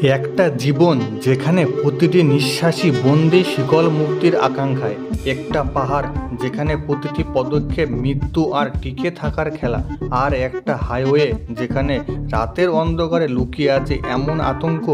একটা জীবন যেখানে প্রতিটি নিঃশ্বাসই বন্দি শিকল মুক্তির আকাঙ্ক্ষায়, একটা পাহাড় যেখানে প্রতিটি পদক্ষেপ মৃত্যু আর টিকে থাকার খেলা, আর একটা হাইওয়ে যেখানে রাতের অন্ধকারে লুকিয়ে আছে এমন আতঙ্ক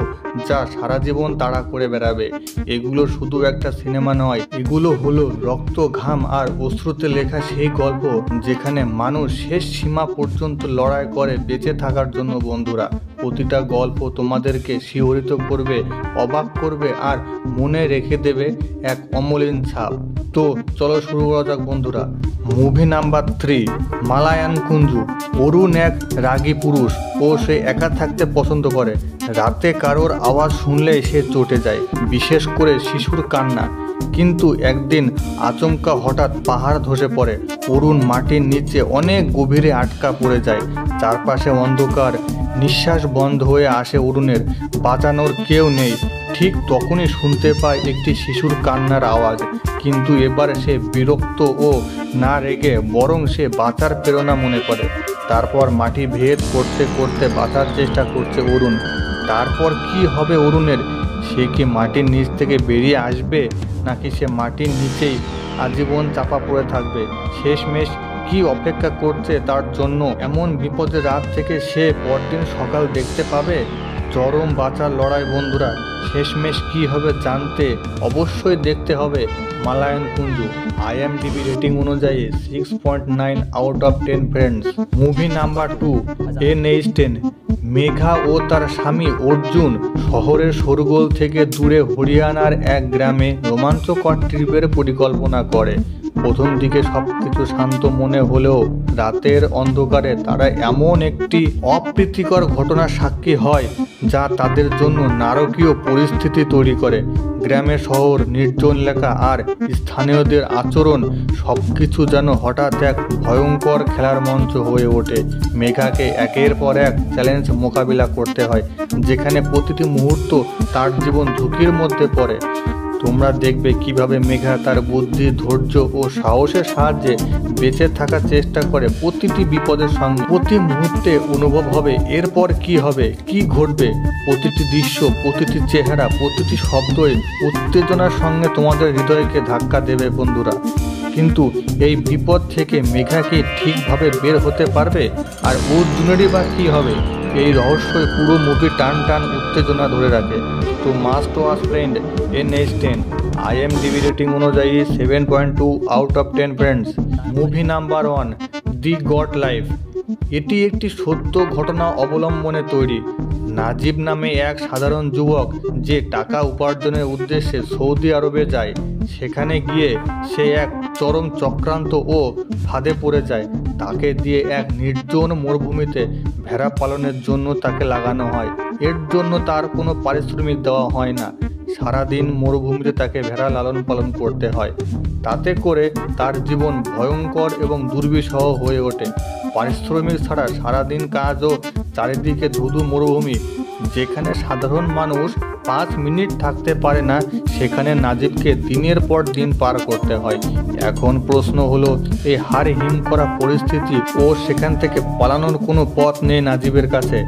যা সারা জীবন তাড়া করে বেড়াবে। এগুলো শুধু একটা সিনেমা নয়, এগুলো হলো রক্ত, ঘাম আর অশ্রুতে লেখা সেই গল্প যেখানে মানুষ শেষ সীমা পর্যন্ত লড়াই করে বেঁচে থাকার জন্য। বন্ধুরা, প্রতিটা গল্প তোমাদেরকে শিহরিত করবে, অবাক করবে আর মনে রেখে দেবে এক অমলিন ছাপ। তো চলো শুরু করা যাক বন্ধুরা। Movie number 3, Malayan Kunju. অরুণ এক রাগী পুরুষ ও সে একা থাকতে পছন্দ করে। রাতে কারোর আওয়াজ শুনলেই সে চটে যায়, বিশেষ করে শিশুর কান্না। কিন্তু একদিন আচমকা হঠাৎ পাহাড় ধসে পড়ে। অরুণ মাটির নিচে অনেক গভীরে আটকা পড়ে যায়। চারপাশে অন্ধকার, নিঃশ্বাস বন্ধ হয়ে আসে অরুণের। বাঁচানোর কেউ নেই। ঠিক তখনই শুনতে পায় একটি শিশুর কান্নার আওয়াজ। কিন্তু এবার সে বিরক্ত ও না রেগে বরং সে বাঁচার প্রেরণা মনে করে। তারপর মাটি ভেদ করতে করতে বাঁচার চেষ্টা করছে অরুণ। তারপর কি হবে অরুণের? সে কি মাটির নিচ থেকে বেরিয়ে আসবে, নাকি সে মাটির নিচেই আজীবন চাপা পড়ে থাকবে? শেষমেশ কি অপেক্ষা করছে তার জন্য? এমন বিপদের রাত থেকে সে পরদিন সকাল দেখতে পাবে? চরম বাঁচার লড়াই বন্ধুরা। শেষমেশ কি হবে জানতে অবশ্যই দেখতে হবে মালায়ান কুঞ্জু। IMDb রেটিং অনুযায়ী 6.9 out of 10 friends. Movie number 2, NH10। Megha ও তার স্বামী অর্জুন শহরের শোরগোল থেকে দূরে হরিয়ানার এক গ্রামে রোমাঞ্চকর ট্রিপের পরিকল্পনা করে। প্রথম দিকে সবকিছু শান্ত মনে হলেও রাতের অন্ধকারে তারা এমন একটি অপ্রীতিকর ঘটনার সাক্ষী হয় যা তাদের জন্য নারকীয় পরিস্থিতি তৈরি করে। গ্রামের শহর, নির্জন এলাকা আর স্থানীয়দের আচরণ সবকিছু যেন হঠাৎ এক ভয়ঙ্কর খেলার মঞ্চ হয়ে ওঠে। মেঘাকে একের পর এক চ্যালেঞ্জ মোকাবিলা করতে হয়, যেখানে প্রতিটি মুহূর্ত তার জীবন ঝুঁকির মধ্যে পড়ে। তোমরা দেখবে কিভাবে মেঘা তার বুদ্ধি, ধৈর্য ও সাহসের সাহায্যে বেঁচে থাকার চেষ্টা করে প্রতিটি বিপদের সঙ্গে। প্রতি মুহূর্তে অনুভব হবে এরপর কি হবে, কি ঘটবে। প্রতিটি দৃশ্য, প্রতিটি চেহারা, প্রতিটি শব্দই উত্তেজনার সঙ্গে তোমাদের হৃদয়কে ধাক্কা দেবে বন্ধুরা। কিন্তু এই বিপদ থেকে মেঘা কি ঠিকভাবে বের হতে পারবে? আর অর্জুনেরই বা কী হবে? এই রহস্যই পুরো মুভি টান টান উত্তেজনা ধরে রাখে। তো must watch friend, NH10। IMDb rating অনুযায়ী 7.2 out of 10 friends. Movie number 1, the god life. এটি একটি সত্য ঘটনা অবলম্বনে তৈরি। নাজিব নামে এক সাধারণ যুবক যে টাকা উপার্জনের উদ্দেশ্যে সৌদি আরবে যায়। সেখানে গিয়ে সে এক চরম চক্রান্ত ও ফাঁদে পড়ে যায়। তাকে দিয়ে এক নির্জন মরুভূমিতে ভেড়া পালনের জন্য তাকে লাগানো হয়। এর জন্য তার কোনো পারিশ্রমিক দেওয়া হয় না। সারাদিন মরুভূমিতে তাকে ভেড়া লালন পালন করতে হয়। তাতে করে তার জীবন ভয়ঙ্কর এবং দুর্বিষহ হয়ে ওঠে। পারিশ্রমিক ছাড়া সারাদিন কাজ ও চারিদিকে ধুধু মরুভূমি। যেখানে সাধারণ মানুষ 5 মিনিট থাকতে পারে না, সেখানে নাজিবকে দিনের পর দিন পার করতে হয়। এখন প্রশ্ন হলো, এই হাড় হিম করা পরিস্থিতি ও সেখান থেকে পালানোর কোনো পথ নেই নাজিবের কাছে।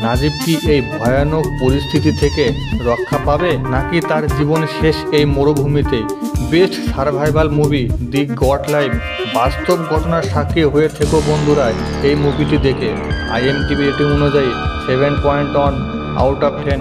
নাজিব কি এই ভয়ানক পরিস্থিতি থেকে রক্ষা পাবে, নাকি তার জীবন শেষ এই মরুভূমিতেই? বেস্ট সার্ভাইভাল মুভি দি গড লাইফ। বাস্তব ঘটনার সাক্ষী হয়ে থেকো বন্ধুরা এই মুভিটি দেখে। IMDb রেটিং অনুযায়ী 7.1 আউট অফ 10।